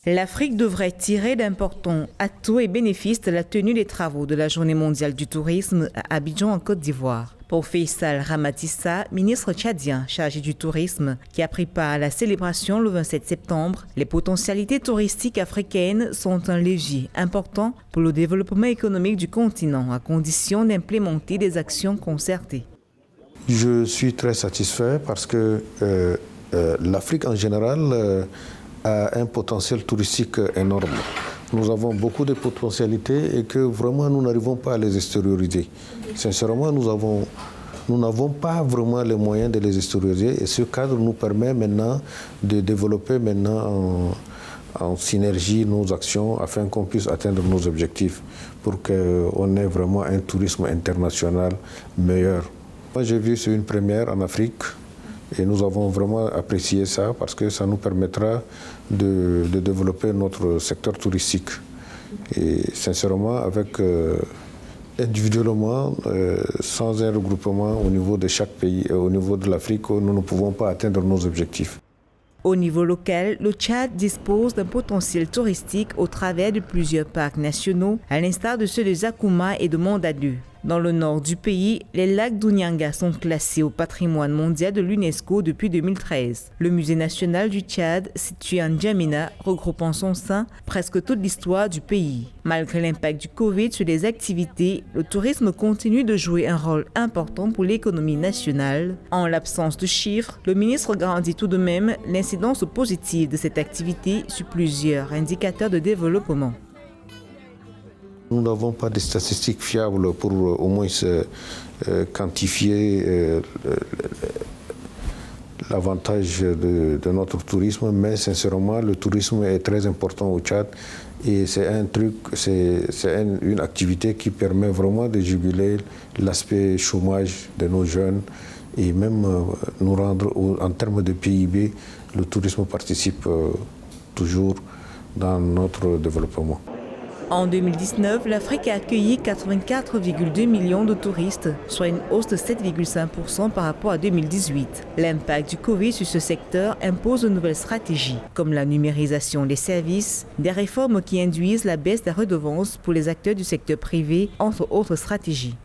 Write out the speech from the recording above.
L'Afrique devrait tirer d'importants atouts et bénéfices de la tenue des travaux de la Journée mondiale du tourisme à Abidjan en Côte d'Ivoire. Pour Faisal Ramatissa, ministre tchadien chargé du tourisme, qui a pris part à la célébration le 27 septembre, les potentialités touristiques africaines sont un levier important pour le développement économique du continent, à condition d'implémenter des actions concertées. Je suis très satisfait parce que l'Afrique en général a un potentiel touristique énorme. Nous avons beaucoup de potentialités et que vraiment nous n'arrivons pas à les extérioriser. Sincèrement, nous n'avons pas vraiment les moyens de les extérioriser et ce cadre nous permet maintenant de développer en synergie nos actions afin qu'on puisse atteindre nos objectifs pour qu'on ait vraiment un tourisme international meilleur. Moi, j'ai vu c'est une première en Afrique. Et nous avons vraiment apprécié ça parce que ça nous permettra de développer notre secteur touristique. Et sincèrement, individuellement, sans un regroupement au niveau de chaque pays, au niveau de l'Afrique, nous ne pouvons pas atteindre nos objectifs. Au niveau local, le Tchad dispose d'un potentiel touristique au travers de plusieurs parcs nationaux, à l'instar de ceux de Zakouma et de Mandadou. Dans le nord du pays, les lacs d'Ounyanga sont classés au patrimoine mondial de l'UNESCO depuis 2013. Le musée national du Tchad, situé en N'Djamena, regroupe en son sein presque toute l'histoire du pays. Malgré l'impact du Covid sur les activités, le tourisme continue de jouer un rôle important pour l'économie nationale. En l'absence de chiffres, le ministre garantit tout de même l'incidence positive de cette activité sur plusieurs indicateurs de développement. Nous n'avons pas de statistiques fiables pour au moins quantifier l'avantage de notre tourisme, mais sincèrement, le tourisme est très important au Tchad et c'est une activité qui permet vraiment de juguler l'aspect chômage de nos jeunes et même nous rendre, en termes de PIB, le tourisme participe toujours dans notre développement. En 2019, l'Afrique a accueilli 84,2 millions de touristes, soit une hausse de 7,5% par rapport à 2018. L'impact du Covid sur ce secteur impose de nouvelles stratégies, comme la numérisation des services, des réformes qui induisent la baisse des redevances pour les acteurs du secteur privé, entre autres stratégies.